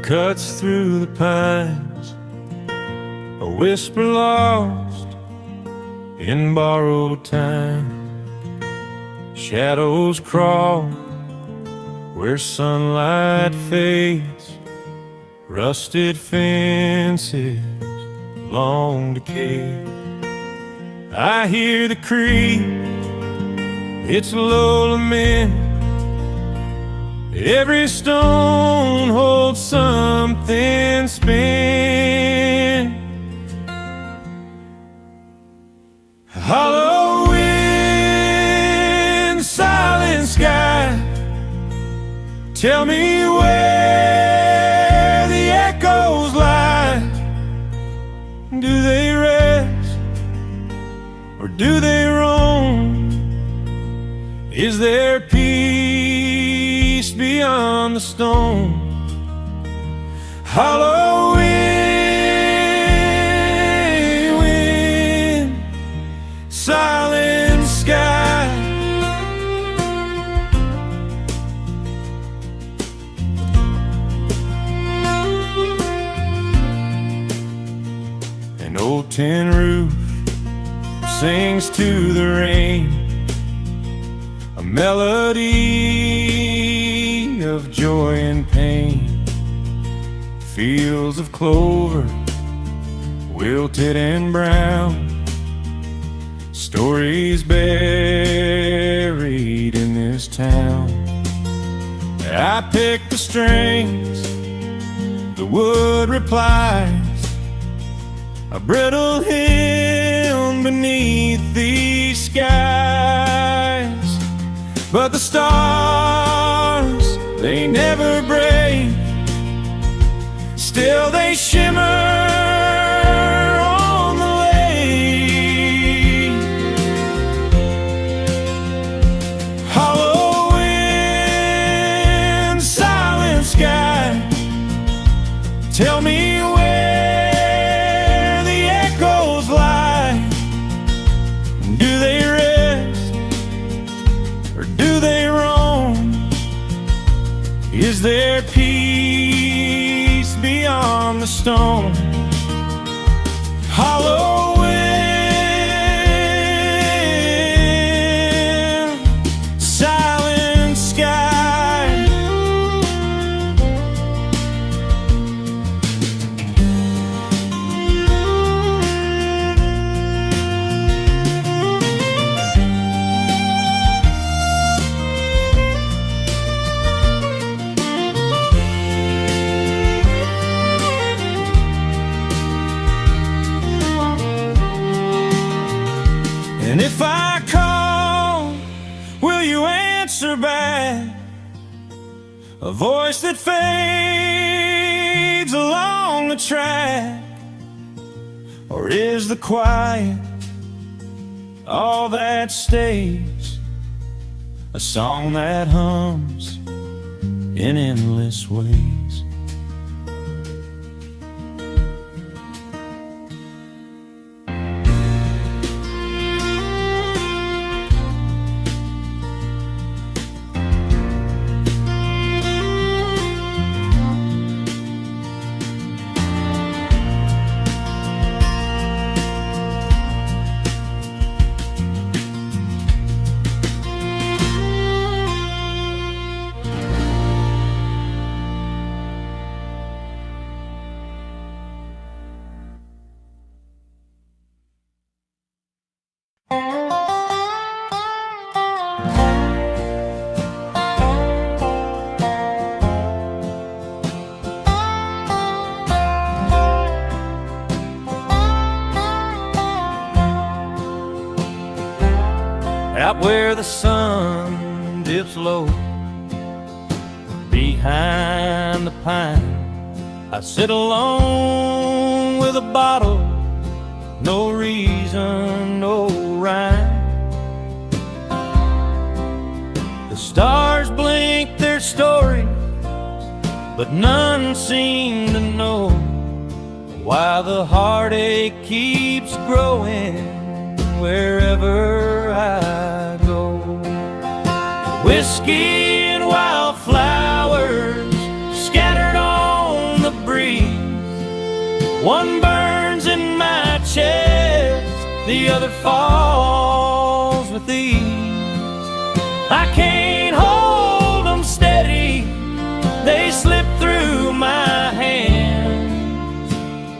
cuts through the pines, a whisper lost in borrowed time. Shadows crawl where sunlight fades, rusted fences long decayed. I hear the creak, it's a low lament. Every stone holds something spent. Hollow wind, silent sky, tell me where the echoes lie. Do they rest or do they roam? Is there peace beyond the stone? Hollow wind, silent sky. An old tin roof sings to the rain, a melody of joy and pain. Fields of clover, wilted and brown, stories buried in this town. I pick the strings, the wood replies, a brittle hymn beneath these skies. But the stars, they never break, still they shimmer on the lake. Hollow wind, silent sky, tell me where the echoes lie. Do they rest or do they roam? Is there peace beyond the stone? Hollow wind, silent sky. And if I call, will you answer back? A voice that fades along the track? Or is the quiet all that stays? A song that hums in endless ways. Out where the sun dips low, behind the pine, I sit alone with a bottle, no reason, no rhyme. The stars blink their story, but none seem to know why the heartache keeps growing wherever I go. Whiskey and wildflowers scattered on the the other falls with ease. I can't hold them steady, they slip through my hands.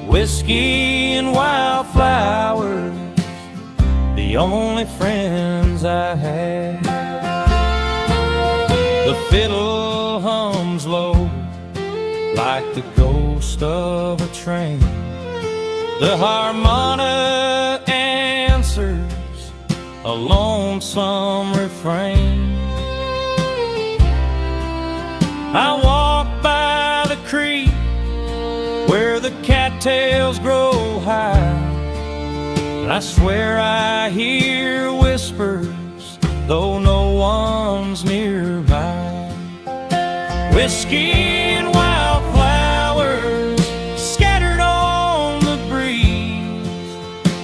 Whiskey and wildflowers, the only friends I have. The fiddle hums low like the ghost of a train. The harmonica answers a lonesome refrain. I walk by the creek where the cattails grow high, and I swear I hear whispers, though no one's nearby. Whiskey and wildflowers scattered on the breeze.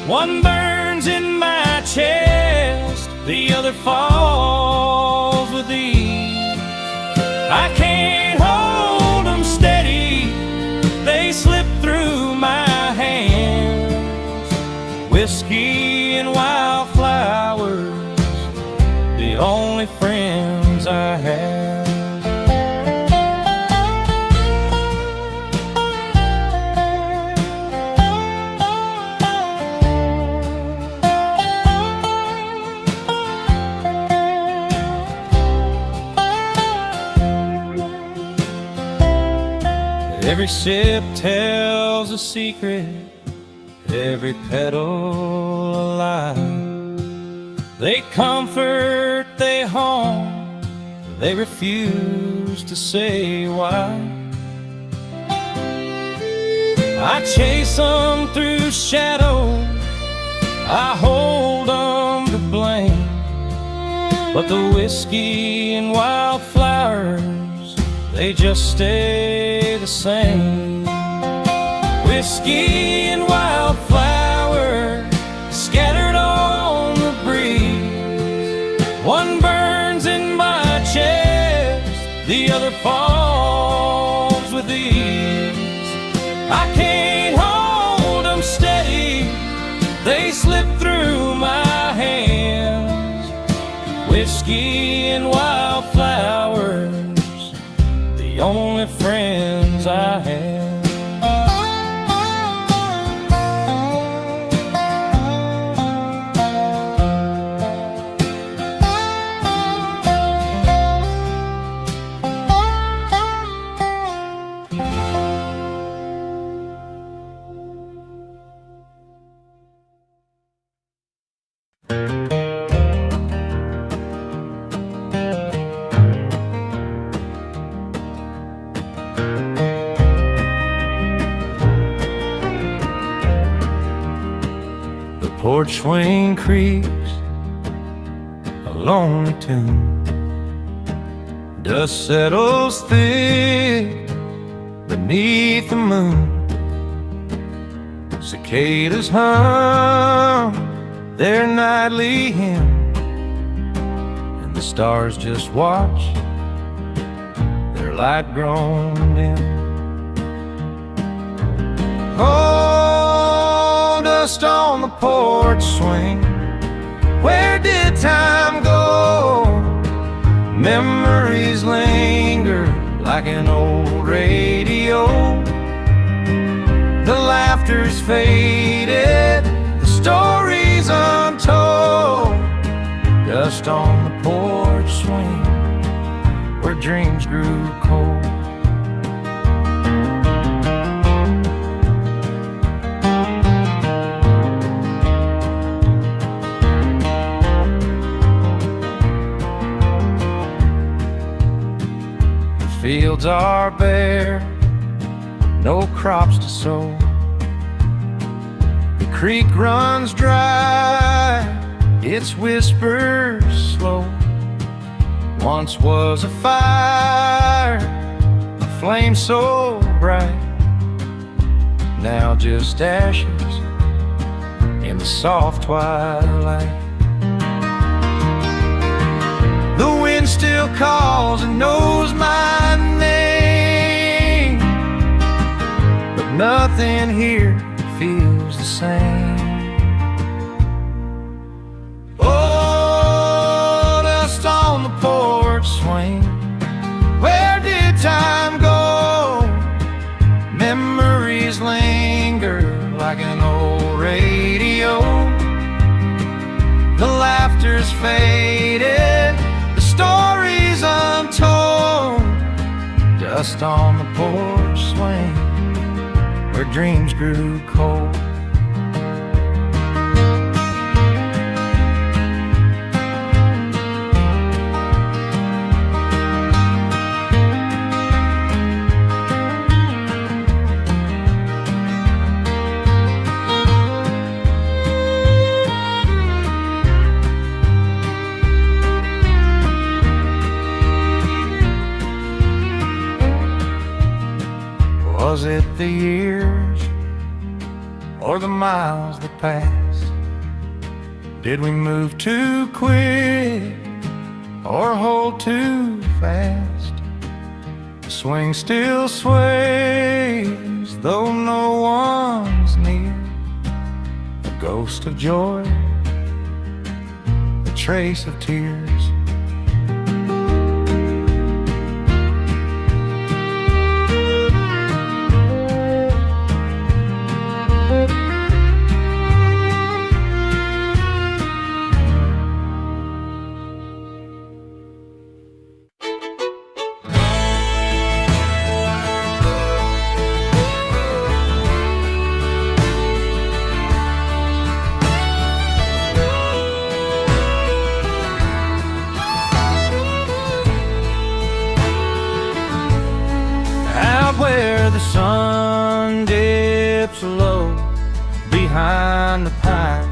One burns in my chest, the other falls with ease. I can't hold them steady, they slip through my hands. Whiskey and wildflowers, the only friends I have. Every sip tells a secret, every petal a lie. They comfort, they harm, they refuse to say why. I chase them through shadows, I hold them to blame. But the whiskey and wildflowers, they just stay the same. Whiskey and wildflower scattered on the breeze. One burns in my chest, the other falls with ease. I can't hold them steady, they slip through my hands. Whiskey and wildflowers, the only friends I have. Porch swing creaks a lonely tune. Dust settles thick beneath the moon. Cicadas hum their nightly hymn, and the stars just watch their light grown dim. Oh, dust on the porch swing, where did time go? Memories linger like an old radio. The laughter's faded, the story's untold. Dust on the porch swing, where dreams grew cold. Fields are bare, no crops to sow. The creek runs dry, its whispers slow. Once was a fire, a flame so bright, now just ashes in the soft twilight. The wind still calls and knows my name, but nothing here feels the same. is faded, the story's untold. Dust on the porch swing where dreams grew cold. Was it the years or the miles that passed? Did we move too quick or hold too fast? The swing still sways though no one's near. A ghost of joy, a trace of tears. Where the sun dips low behind the pine,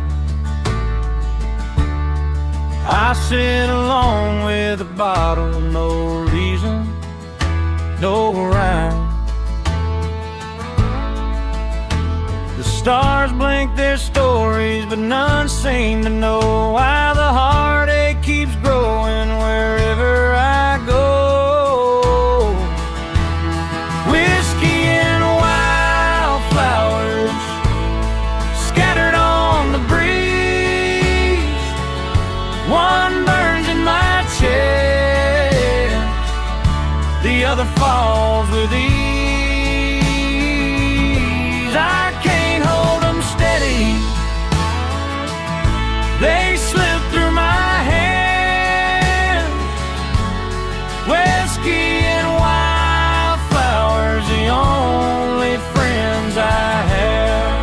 I sit alone with a bottle, no reason, no rhyme. The stars blink their stories, but none seem to know why the heartache keeps growing wherever I go. One burns in my chest, the other falls with ease. I can't hold them steady, they slip through my hands. Whiskey and wildflowers, the only friends I have.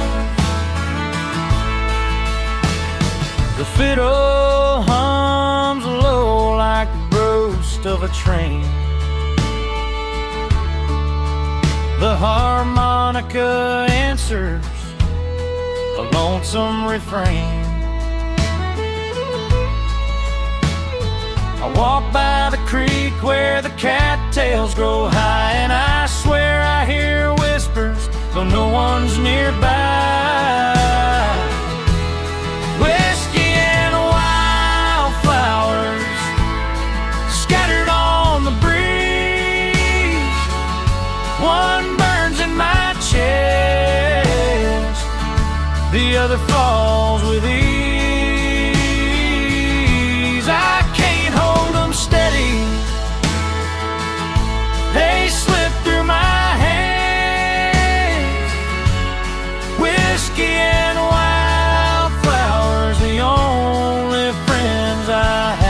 The fiddle hums low like the boast of a train. The harmonica answers a lonesome refrain. I walk by the creek where the cattails grow high, and I swear I hear whispers, though no one's nearby. Whiskey and wildflowers scattered on the breeze. One burns in my chest, the other falls with ease. I can't hold them steady, they slip through my hands. Whiskey and wildflowers, the only friends I have.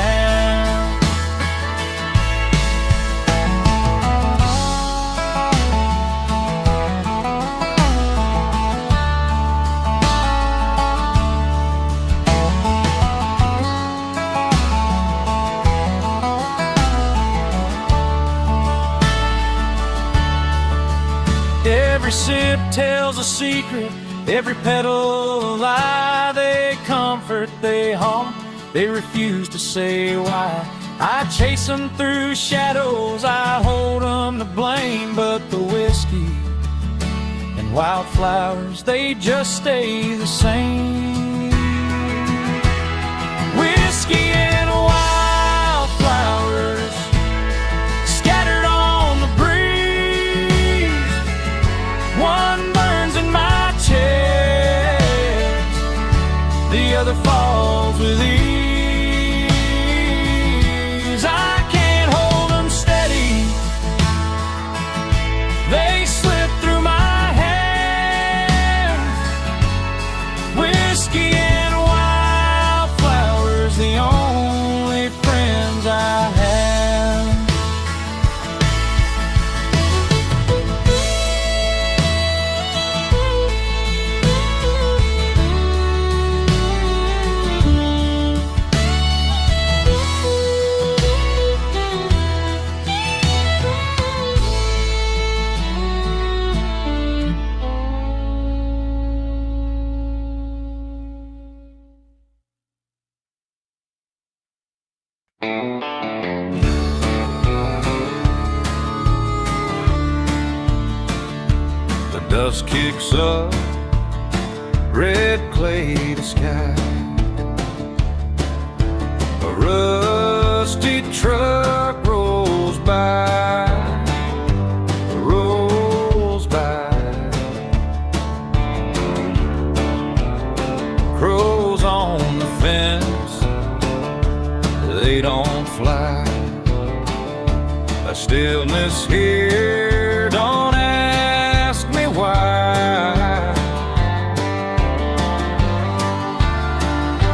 Every sip tells a secret, every petal a lie. They comfort, they hum, they refuse to say why. I chase them through shadows, I hold them to blame. But the whiskey and wildflowers, they just stay the same. Whiskey and wildflowers scattered on the breeze. One burns in my chest, the other falls with ease. I can't hold them steady, they slip through my hands. Whiskey and wildflowers, the only dust kicks up, red clay to sky. A rusty truck rolls by, rolls by. Crows on the fence, they don't fly. A stillness here, don't ask me why.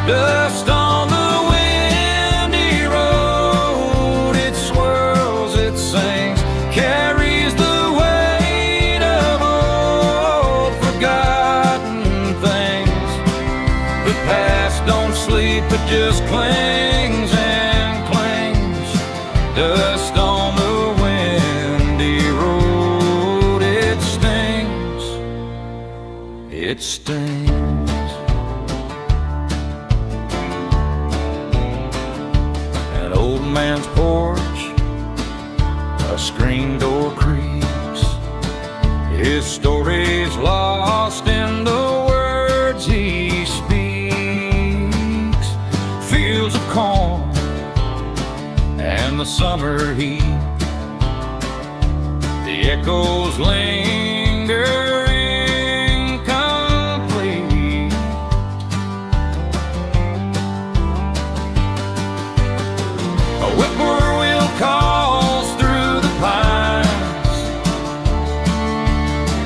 Dust on the windy road, it swirls, it sings, carries the weight of old forgotten things. The past don't sleep, it just clings and clings. Dust on the windy road, it stings, it stings. An old man's porch, a screen door creaks. His story's lost in the words he speaks. Fields of corn and the summer heat, the echoes linger incomplete. A whippoorwill calls through the pines.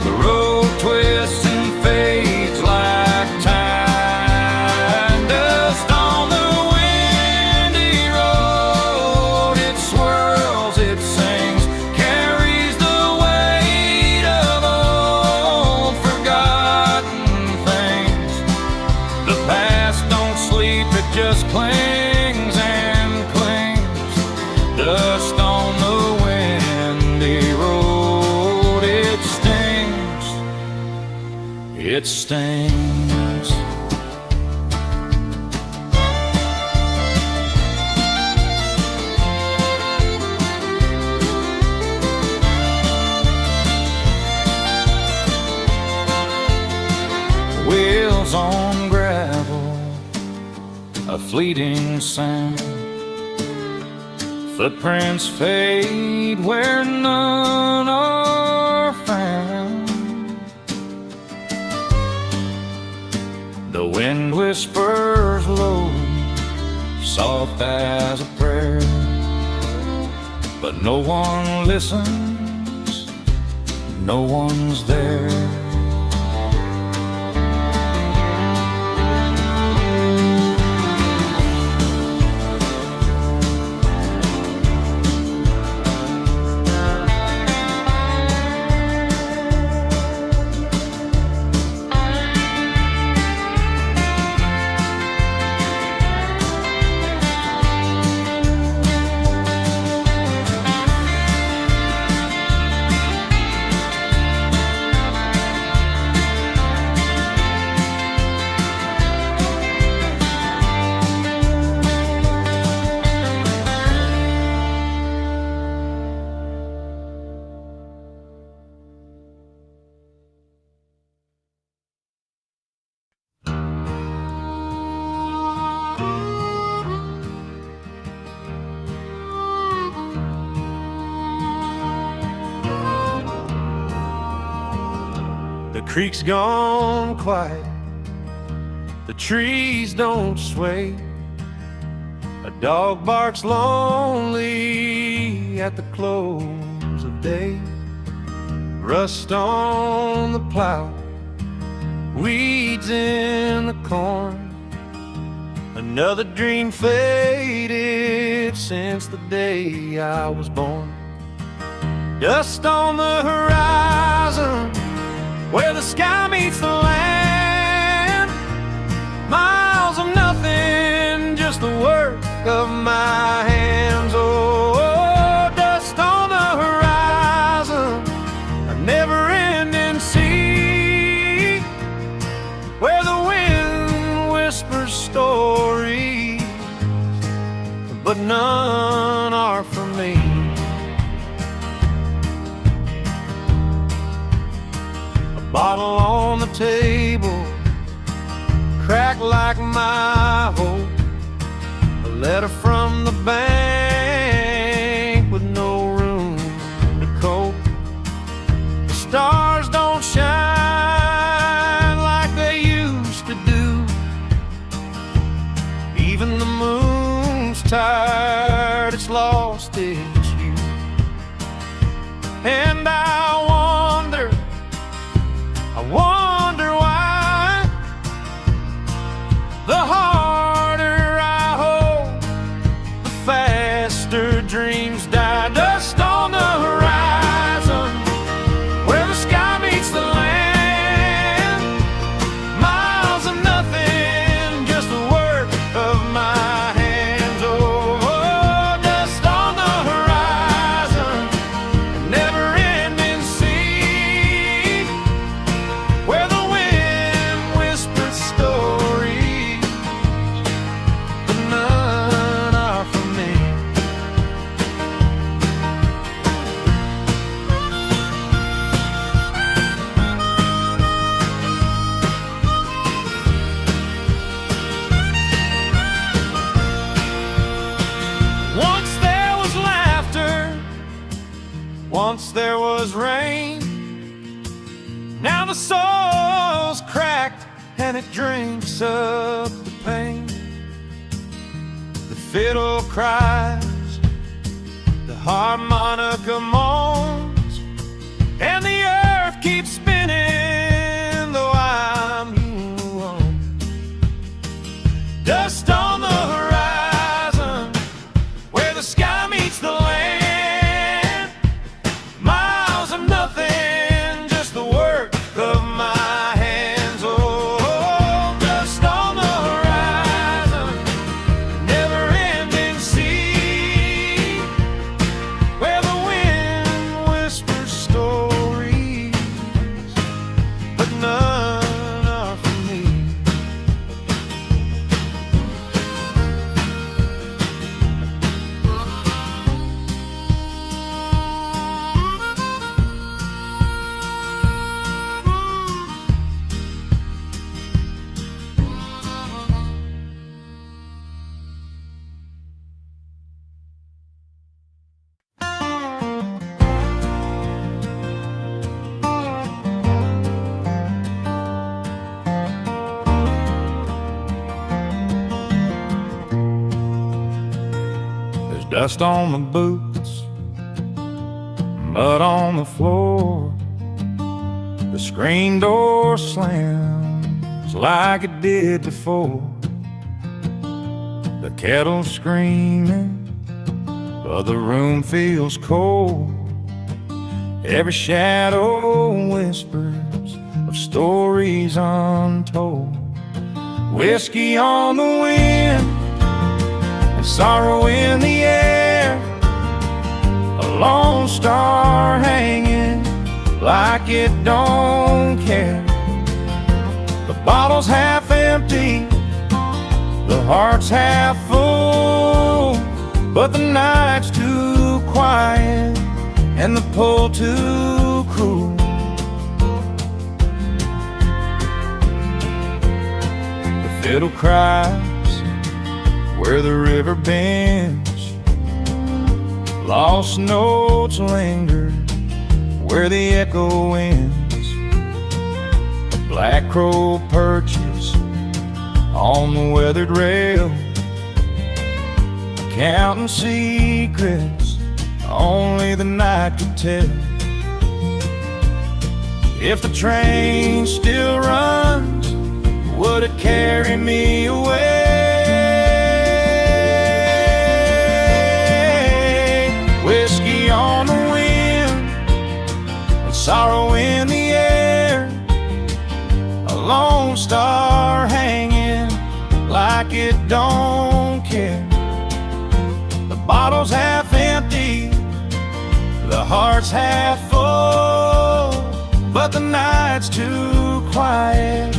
The road twists and fades like time. Dust on the windy road, it swirls, it sings, carries the weight of old forgotten things. The past don't sleep, it just clings and clings. Dust on the windy road, it stings, it stings. Wheels on gravel, a fleeting sound. Footprints fade where none are found. The wind whispers low, soft as a prayer, but no one listens, no one's there. The creek's gone quiet, the trees don't sway. A dog barks lonely at the close of day. Rust on the plow, weeds in the corn. Another dream faded since the day I was born. Dust on the horizon, where the sky meets the land. Miles of nothing, just the work of my hands. Oh, dust on the horizon, a never-ending sea, where the wind whispers stories, but none are for me. like my hope, a letter from the bank with no room to cope. The stars don't shine like they used to do. Even the moon's tired, it's lost its hue. And I wonder why the harder I hold, the faster dreams die. Dust on the horizon where the sky meets the land. Miles of nothing, just the work of my hands. Oh, dust on the horizon, never-ending sea, where the wind whispers stories, but none are for me. Once there was laughter, once there was rain. Now the soul's cracked and it drinks up the pain. The fiddle cries, the harmonica moans, and the earth keeps spinning, though I'm you alone. Dust on the horizon where the sky meets the land. Miles of nothing, just the work of my hands. Oh, dust on the horizon, never-ending sea, where the wind whispers stories, but none are for me. There's dust on the boots, mud on the floor. The screen door slams like it did before. The kettle's screaming, but the room feels cold. Every shadow whispers of stories untold. Whiskey on the wind and sorrow in the air. A lone star hanging like it don't care. The bottle's half empty, the heart's half full, but the night's too quiet and the pull too cruel. The fiddle cries where the river bends. Lost notes linger where the echo ends. A black crow perches on the weathered rail, counting secrets only the night could tell. If the train still runs, would it carry me away? Whiskey on the wind and sorrow in the air. A lone star hanging like it don't care. The bottle's half empty, the heart's half full, but the night's too quiet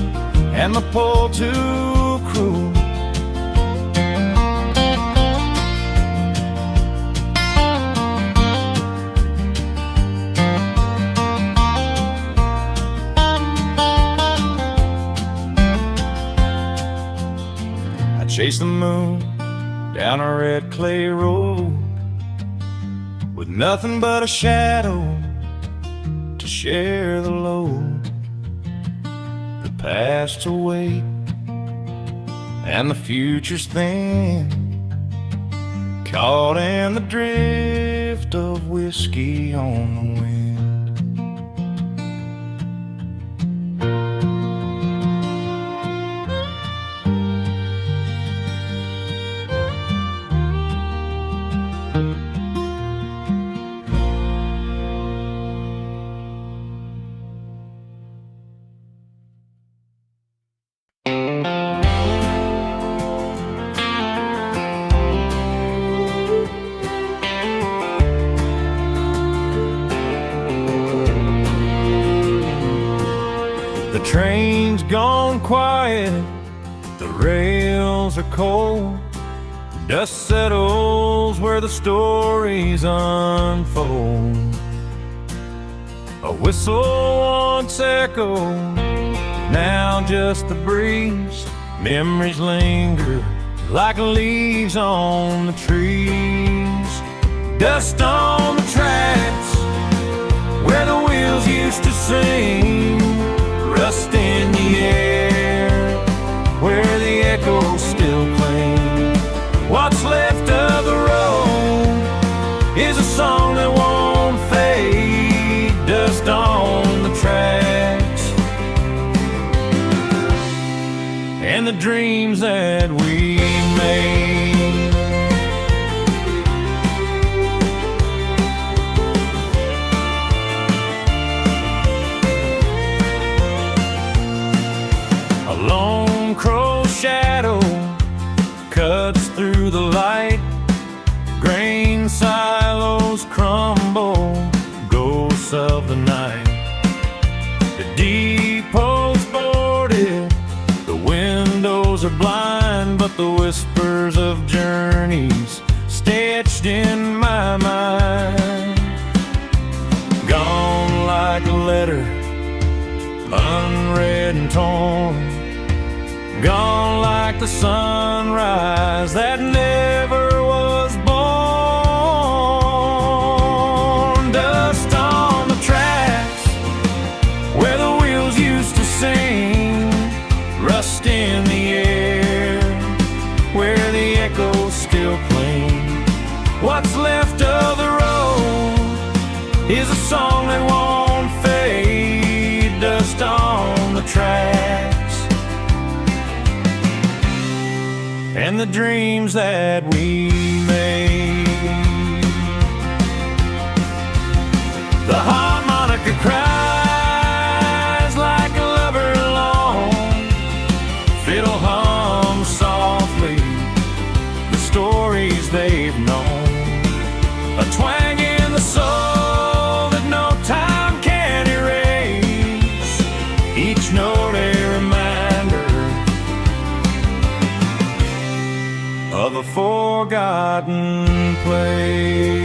and the pull too cruel. chase the moon down a red clay road, with nothing but a shadow to share the load. The past's awake and the future's thin, caught in the drift of whiskey on the wind. The train's gone quiet, the rails are cold, dust settles where the stories unfold. A whistle once echoed, now just the breeze. Memories linger like leaves on the trees. Dust on the tracks where the wheels used to sing. Rust in the air where the echoes still cling. What's left of the road is a song that won't fade. Dust on the tracks and the dreams that we made. A lone crow shadow cuts through the light. Grain silos crumble, ghosts of the night. The depot's boarded, the windows are blind, but the whispers of journeys stay etched in my mind. Gone like a letter, unread and torn. Gone like the sunrise that never was born. Dust on the tracks where the wheels used to sing. Rust in the air where the echoes still cling. What's left of the road is a song that won't fade. Dust on the tracks and the dreams that we made. The harmonica cries like a lover alone. Fiddle hums softly the stories they've known. A twang in the soul that no time can erase. Each note a reminder of a forgotten place.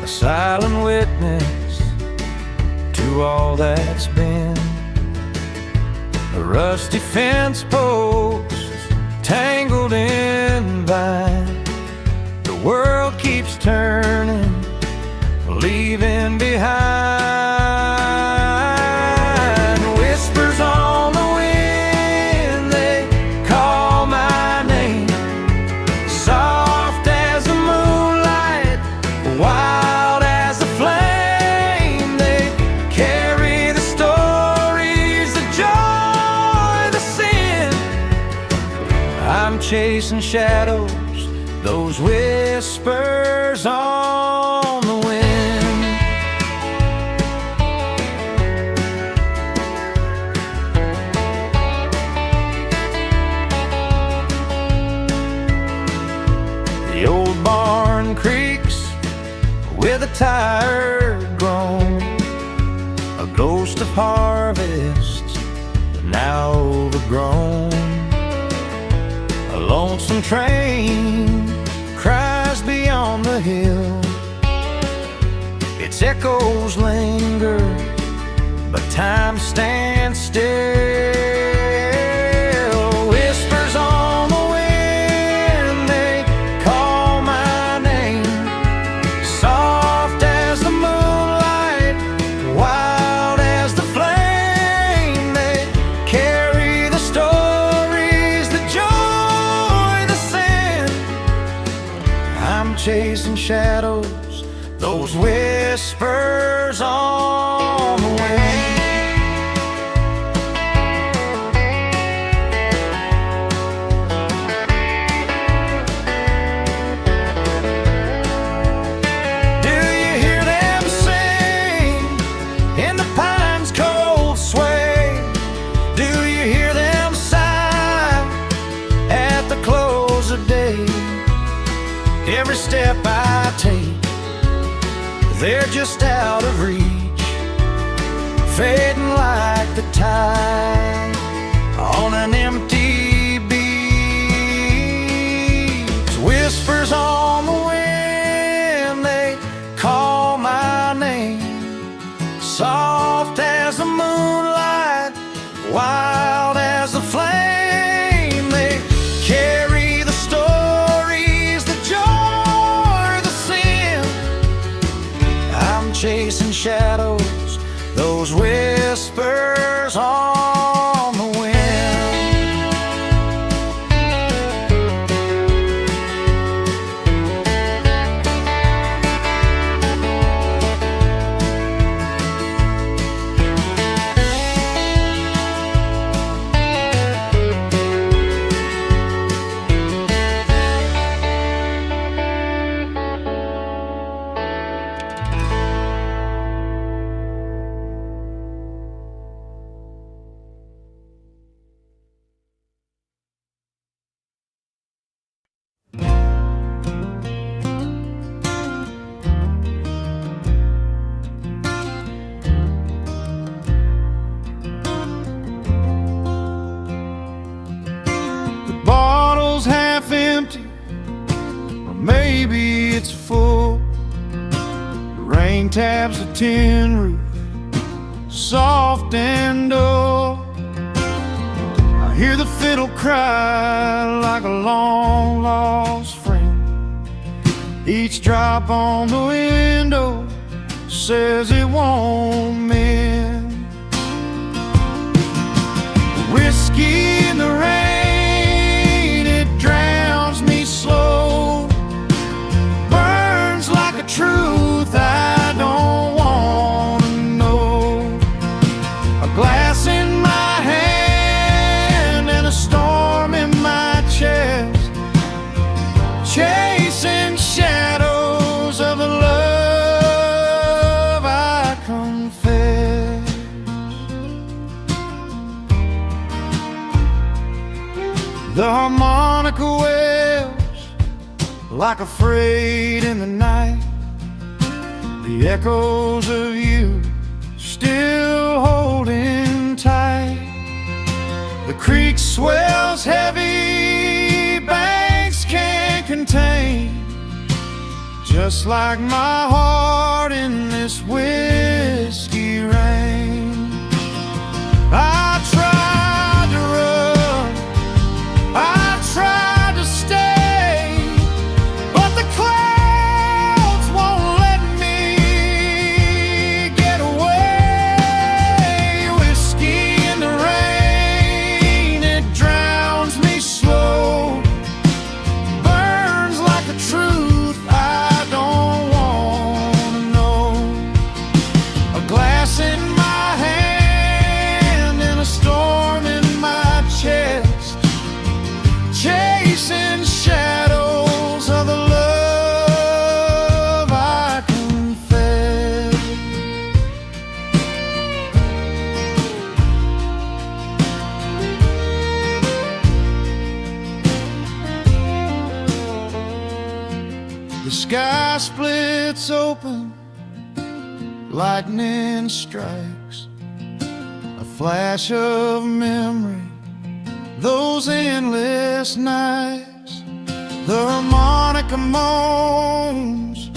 a silent witness to all that's been. A rusty fence post tangled in vine. The world keeps turning, leaving behind whispers on the wind. They call my name, soft as the moonlight, wild as the flame. They carry the stories, the joy, the sin. I'm chasing shadows, those whispers on the wind. The old barn creaks with a tired groan, a ghost of harvests now overgrown. A lonesome train cries beyond the hill. Its echoes linger, but time stands still. Whispers on the wind, they call my name, soft as the moonlight, wild as the flame. They carry the stories, the joy, the sin. I'm chasing shadows, those whispers on the wind. Do you hear them sing in the pines' cold sway? Do you hear them sigh at the close of day? Every step I take, they're just out of reach, fading like the tide on an empty beach. Whispers on the wind, they call my name, soft as the moonlight, wild as the flame. They carry the stories, the joy, the sin. I'm chasing shadows, those whispers on the wind. Bottle's half empty, or maybe it's full. The rain taps the tin roof, soft and dull. I hear the fiddle cry like a long lost friend. Each drop on the window says it won't mend. Whiskey in the rain, it drowns me slow, burns like a truth I don't want to know. A glass in my hand and a storm in my chest, chasing shadows of the love I confess. The harmonica wails like a freight in the night, the echoes of you still holding tight. The creek swells heavy, banks can't contain, just like my heart splits open, lightning strikes, a flash of memory, those endless nights. The harmonica moans,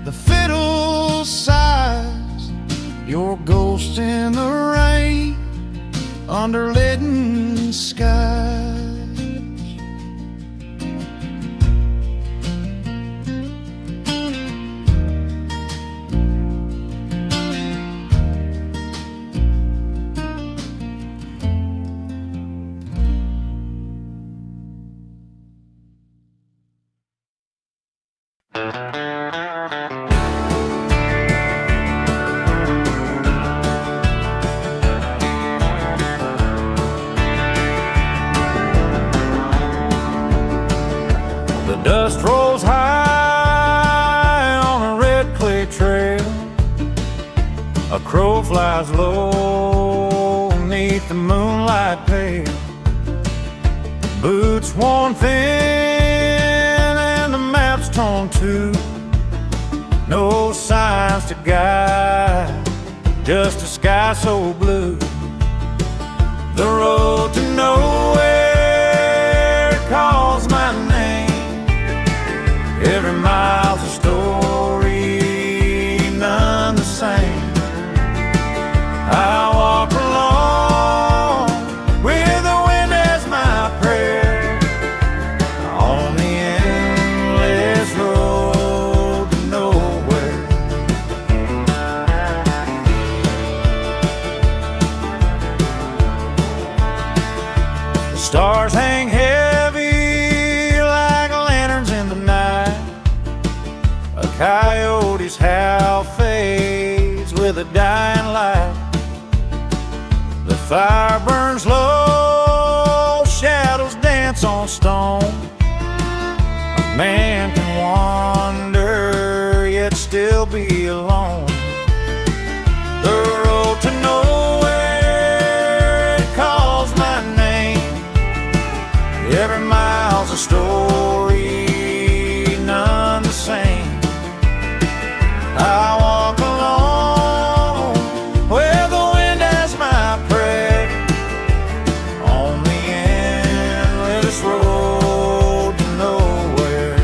the fiddle sighs, your ghost in the rain under leaden skies. The dust rolls high on a red clay trail. A crow flies low beneath the moonlight pale. Boots worn thin and the map's torn too. No signs to guide, just a sky so blue. The road to nowhere calls my name. Every mile's a story, none the same. I walk along with the wind as my prayer on the endless road to nowhere. The stars hang heavy like lanterns in the night. A coyote's howl fades with a dying light. The fire burns low, shadows dance on stone. A man can wander, yet still be alone. The road to nowhere, it calls my name. Every mile's a story, none the same. I walk along where the wind has my prayer on the endless road to nowhere.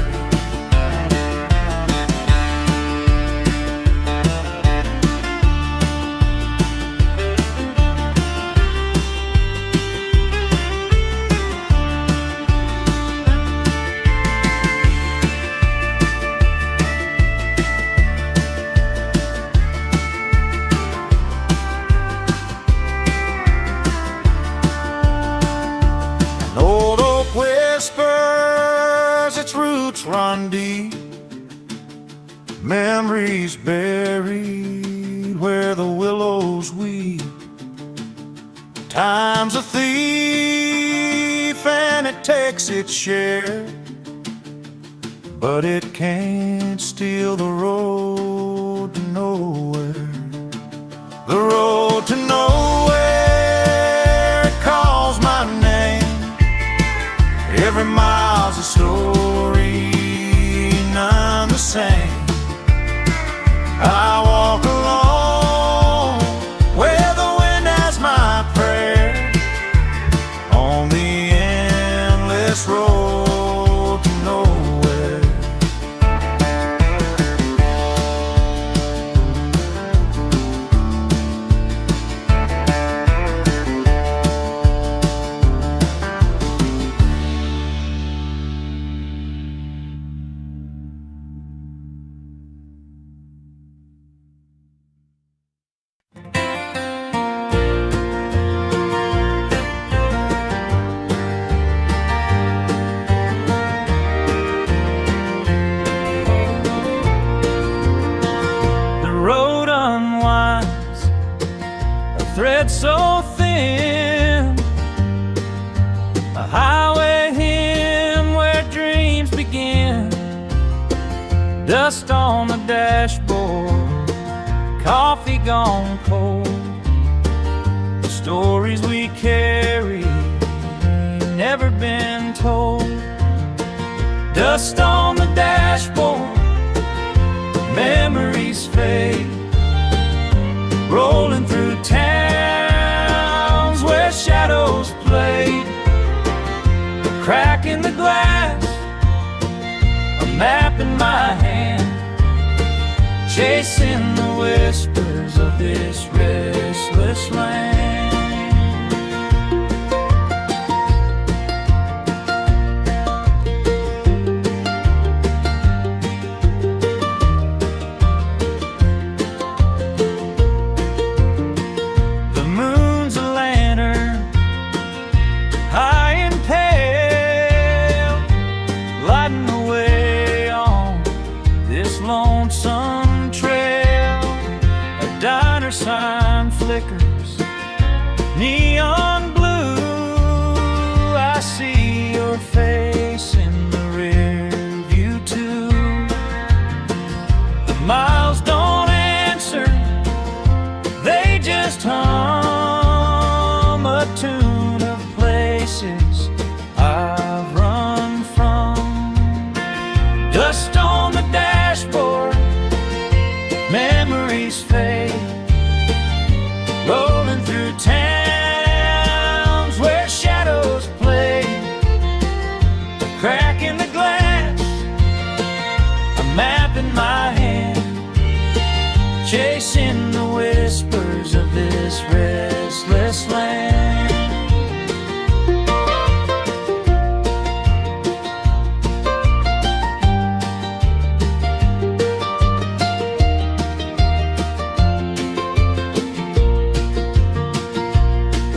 An old oak whispers its roots run deep. Memories buried where the willows weep. Time's a thief and it takes its share, but it can't steal the road to nowhere. The road to nowhere, it calls my name. Every mile's a story, none the same. I walk along where the wind has my prayer on the endless road to nowhere. The road unwinds, a thread so thin, a highway hymn where dreams begin. Dust on the dashboard, coffee gone cold. The stories we carry never been told. Dust on the dashboard, memories fade, rolling through towns where shadows played. A crack in the glass, a map in my hand, chasing the whispers of this restless land. The moon's a lantern, high and pale, lighting the way on this lonesome trail. A diner sign flickers, neon blue. I see your face in the rear view too. The miles don't answer, they just hum a tune of places I've run from. Dust on the dashboard, memories fade, rolling through towns where shadows play. A crack in the glass, a map in my hand, chasing the whispers of this restless land.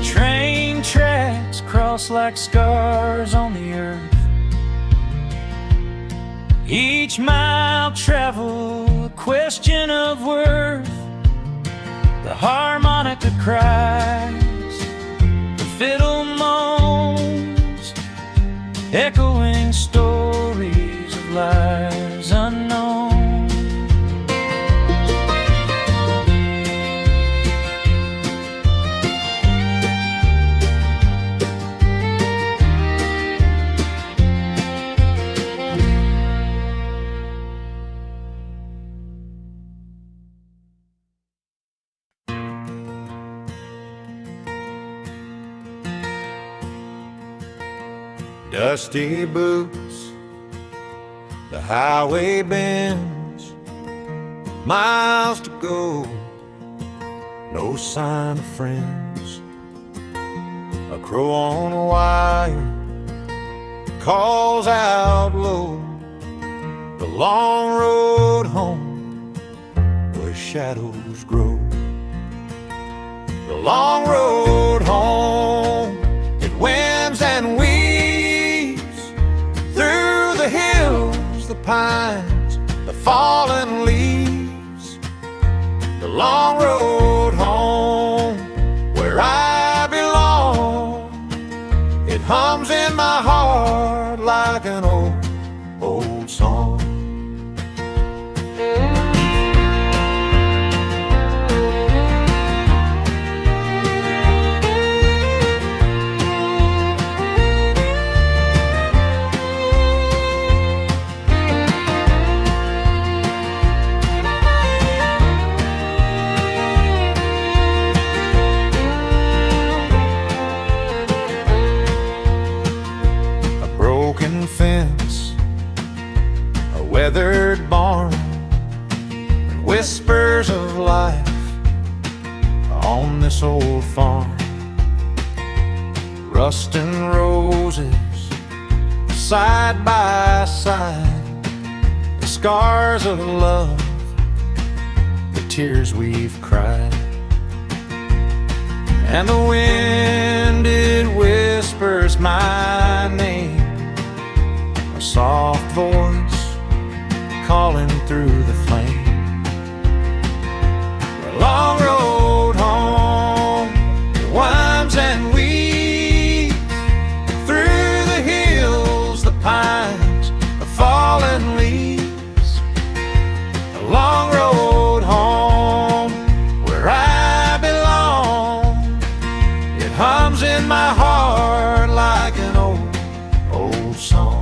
Train tracks cross like scars on the earth. Each mile traveled, a question of worth. The harmonica cries, the fiddle moans, echoing stories of lives unknown. Dusty boots, the highway bends, miles to go, no sign of friends. A crow on a wire calls out low, the long road home where shadows grow. The long road home, it winds and weaves through the hills, the pines, the fallen leaves. The long road home where I belong, it hums in my heart like an old, old song. Fence, a weathered barn, and whispers of life on this old farm. Rust and roses side by side, the scars of love, the tears we've cried. And the wind, it whispers my name, a soft voice calling through the flame. The long road home, it winds and weaves through the hills, the pines, the fallen leaves. The long road home where I belong, it hums in my heart like an old, old song.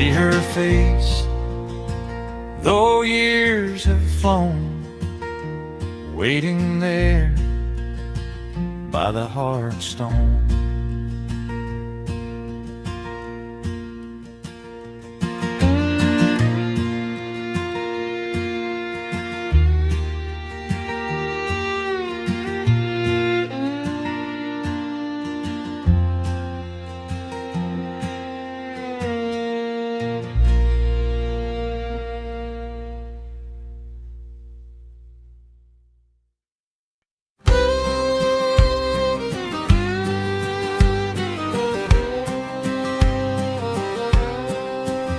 see her face, though years have flown, waiting there by the Heartstone.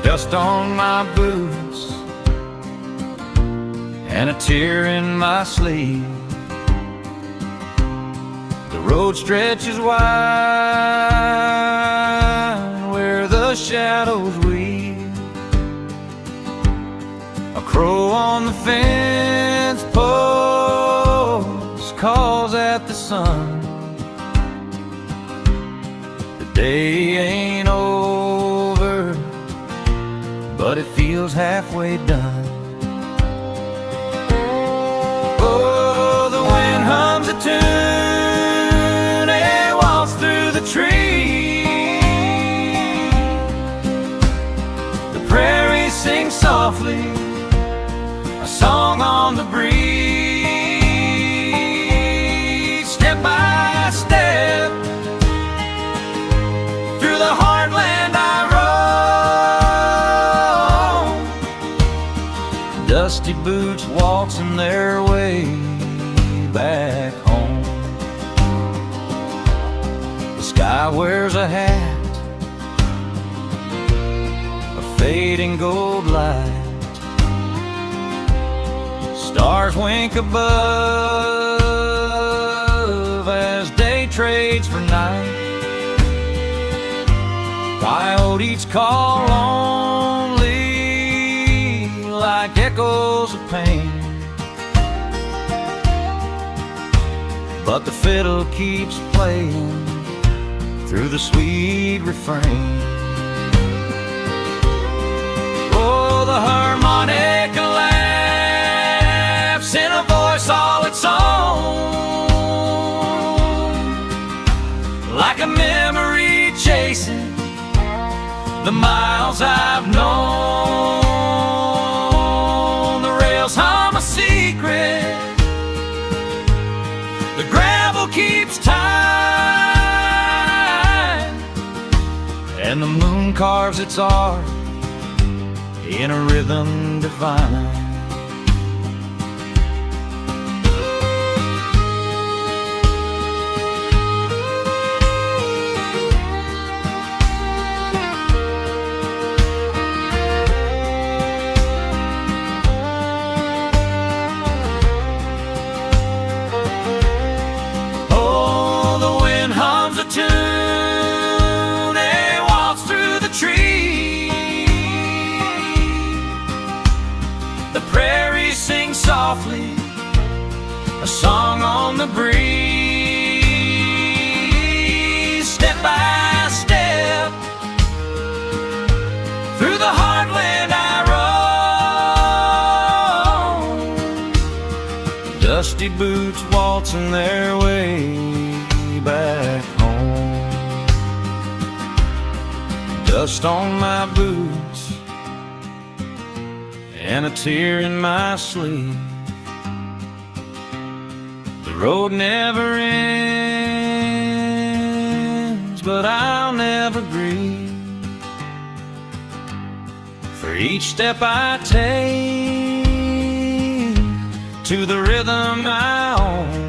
Dust on my boots and a tear in my sleeve. The road stretches wide where the shadows weave. A crow on the fence post calls at the sun. The day ain't over, but it feels halfway done. Oh, the wind hums a tune, it walks through the trees. The prairie sings softly, a song on the breeze. Step by step, through the heartland I roam. Dusty boots waltzing their way back home. The sky wears a hat, a fading gold light. Stars wink above as day trades for night. Coyotes call lonely like echoes of pain, but the fiddle keeps playing through the sweet refrain. Oh, the harmonica laughs in a voice all its own, like a memory chasing the miles I've known. The rails hum a secret, the gravel keeps time, and the moon carves its art in a rhythm divine. Tune, it walks through the trees. The prairie sings softly, a song on the breeze. Step by step, through the heartland I roam. Dusty boots waltzing their way back home. Dust on my boots and a tear in my sleeve. The road never ends, but I'll never grieve for each step I take to the rhythm I own.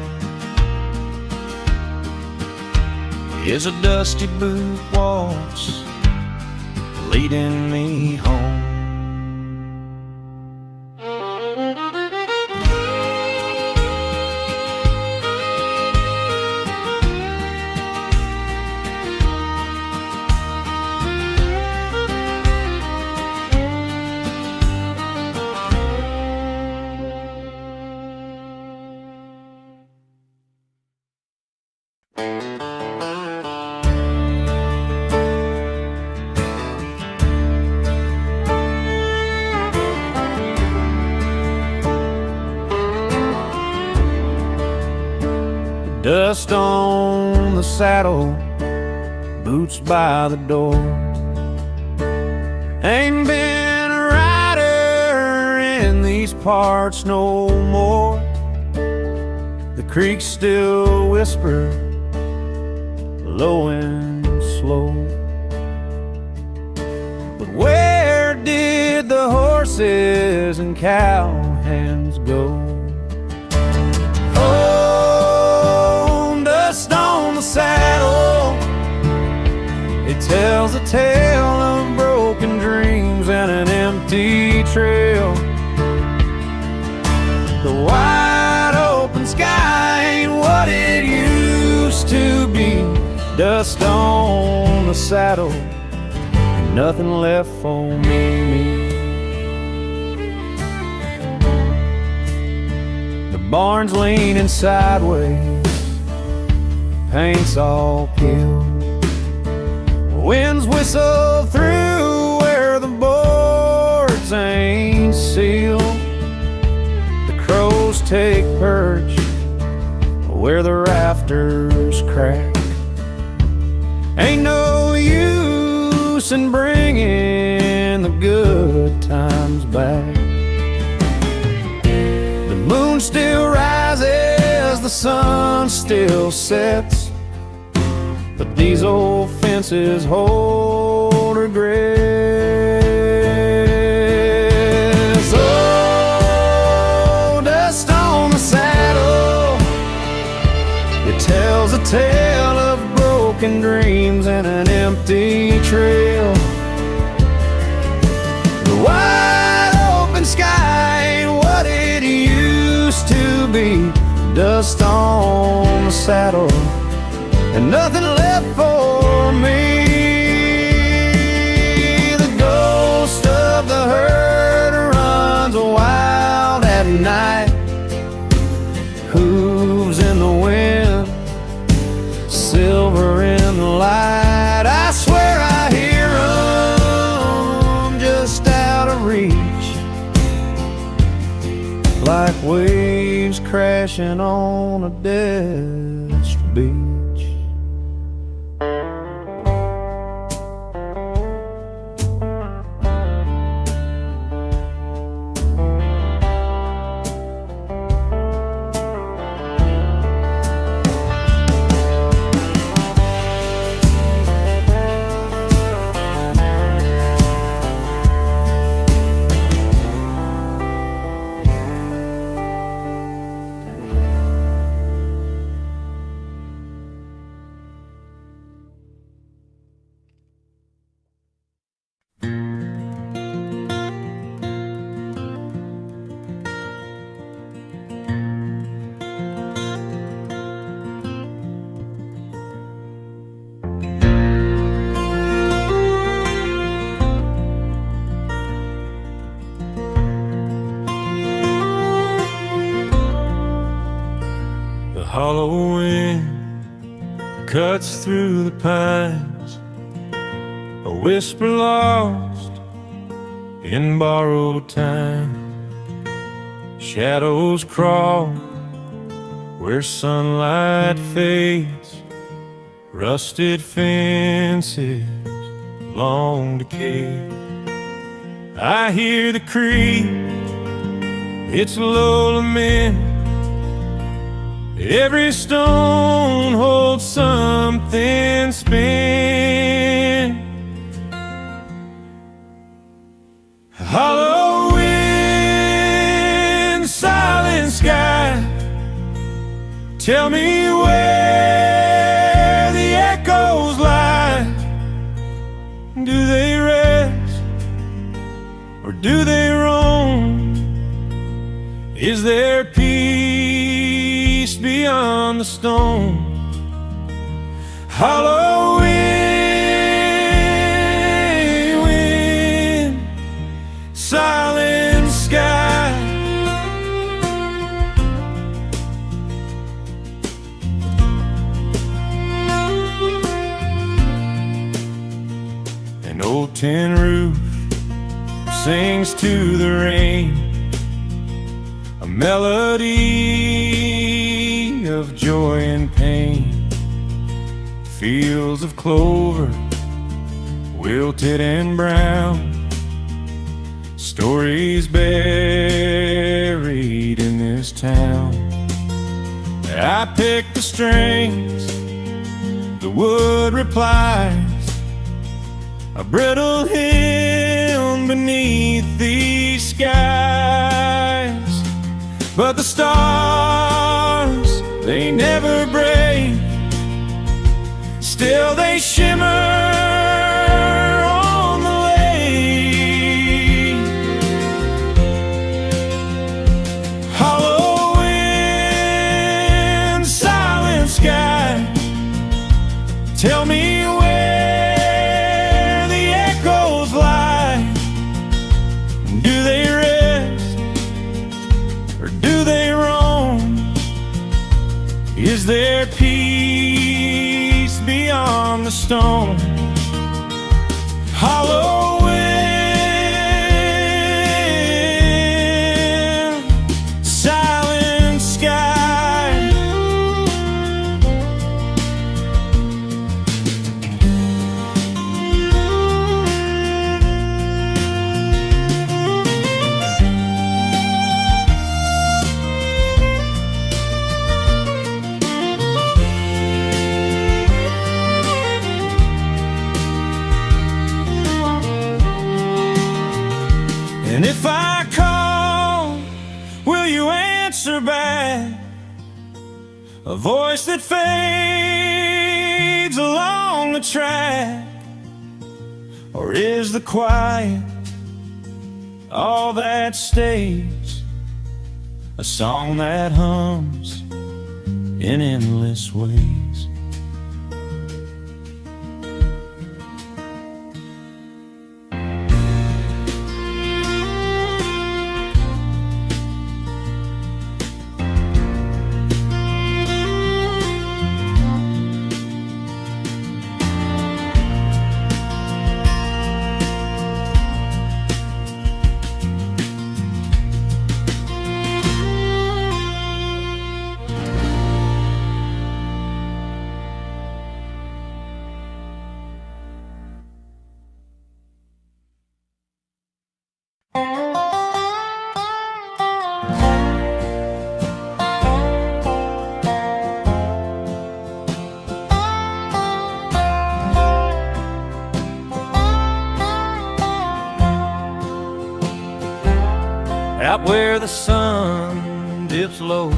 Is a dusty boot waltz leading me home. dust on the saddle, boots by the door. Ain't been a rider in these parts no more. The creek still whisper, low and slow. But where did the horses and cowhands go? Oh, dust on the saddle, it tells a tale of broken dreams and an empty trail. The wide open sky ain't what it used to be. Dust on the saddle, nothing left for me. The barn's leaning sideways, paint's all peeled. Winds whistle through where the boards ain't sealed. The crows take perch where the rafters crack. Ain't no use in bringing the good times back. The moon still rises, the sun still sets, but these old fences hold regrets. Oh, dust on the saddle, it tells a tale of broken dreams and an empty trail. The wide open sky ain't what it used to be. Dust on the saddle and nothing left for me. The ghost of the herd runs wild at night, hooves in the wind, silver in the light. I swear I hear 'em just out of reach, like waves crashing on a desert beach. Hollow wind cuts through the pines, a whisper lost in borrowed time. Shadows crawl where sunlight fades, rusted fences long decayed. I hear the creek, it's a low lament. Every stone holds something spent. Hollow wind, silent sky, tell me where the echoes lie. Do they rest or do they roam? Is there peace beyond the stone? Hollow wind, silent sky. An old tin roof sings to the rain, a melody of joy and pain, fields of clover, wilted and brown, stories buried in this town. I pick the strings, the wood replies, a brittle hymn beneath these skies. But the stars, they never break, still they shimmer on the lake. Hollow wind, silent sky, tell me where the echoes lie. Do they rest or do they roam? Is there peace beyond the stone? Hollow wind, silent sky. And if I call, will you answer back? A voice that fades along the track? Or is the quiet all that stays? A song that hums in endless ways. Out where the sun dips low,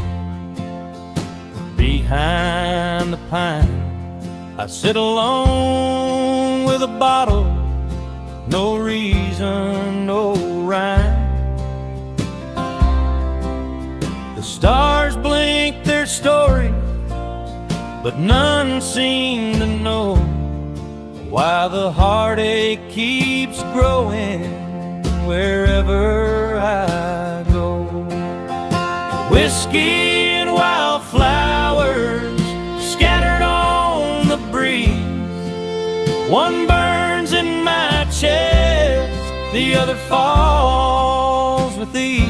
behind the pine, I sit alone with a bottle, no reason, no rhyme. The stars blink their story, but none seem to know why the heartache keeps growing wherever I go. Whiskey and wildflowers scattered on the breeze. One burns in my chest, the other falls with ease.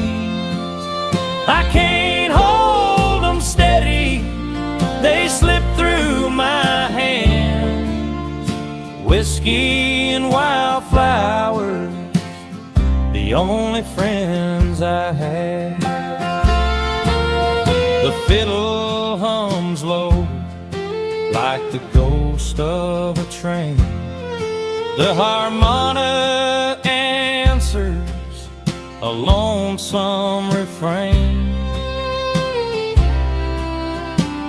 I can't hold them steady, they slip through my hands. Whiskey and wildflowers, the only friends I have. The fiddle hums low like the ghost of a train. The harmonica answers a lonesome refrain.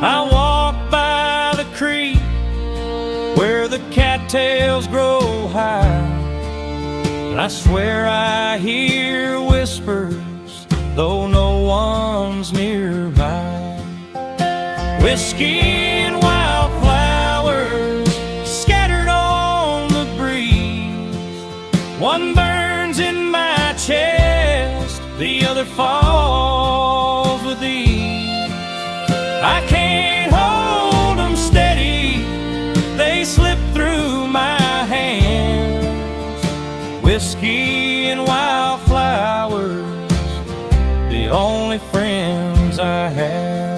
I walk by the creek where the cattails grow high, and I swear I hear whispers, though no one's nearby. Whiskey and wildflowers scattered on the breeze. One burns in my chest, the other falls with ease. I can't hold them steady, they slip through my hands. Whiskey and wildflowers, the only friends I have.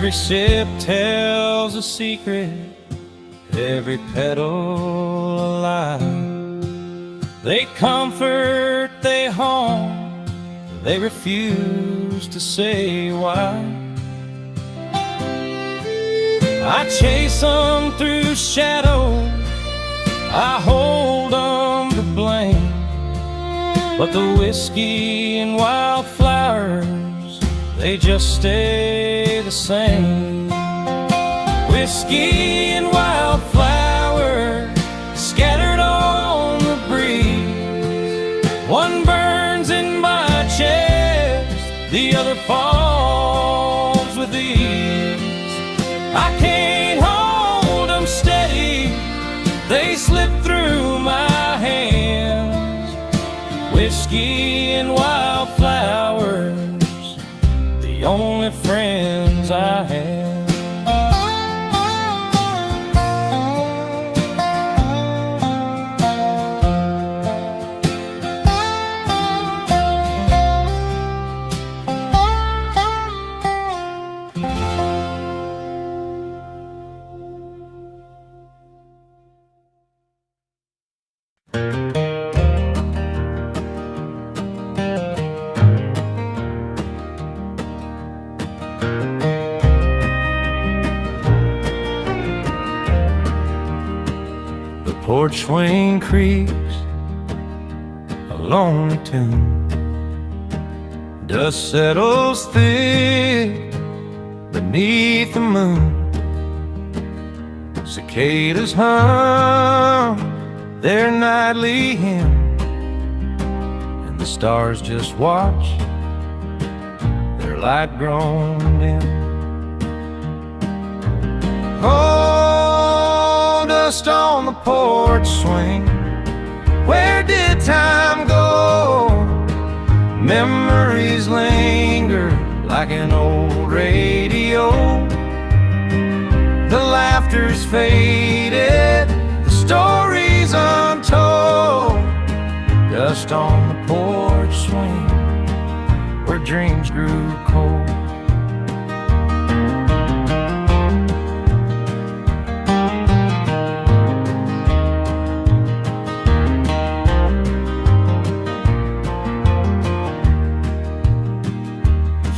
Every sip tells a secret, every petal a lie. They comfort, they haunt, they refuse to say why. I chase them through shadows, I hold them to blame, but the whiskey and wildflowers, they just stay the same. Whiskey and wildflower scattered on the breeze. One burns in my chest, the other falls with ease. I can't hold them steady, they slip through my hands. Whiskey and wildflowers, the only friends I have. Porch swing creaks a lonely tune. Dust settles thick beneath the moon. Cicadas hum their nightly hymn, and the stars just watch their light grown dim. Oh, dust on the porch swing, where did time go? Memories linger like an old radio. The laughter's faded, the story's untold. Dust on the porch swing, where dreams grew cold.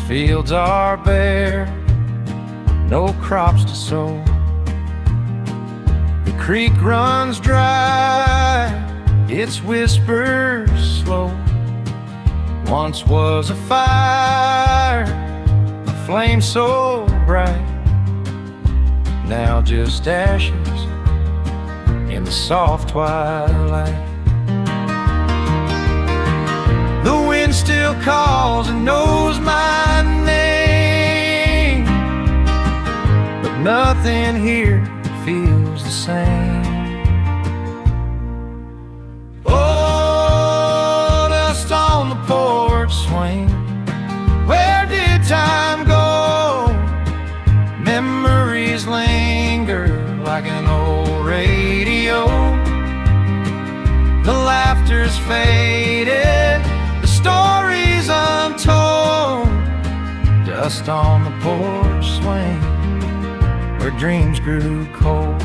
Fields are bare, no crops to sow. The creek runs dry, its whispers slow. Once was a fire, a flame so bright, now just ashes in the soft twilight. The wind still calls and knows my name, but nothing here feels the same. Oh, dust on the porch swing, where did time go? Memories linger like an old radio. The laughter's faded, stories untold. Dust on the porch swing, where dreams grew cold.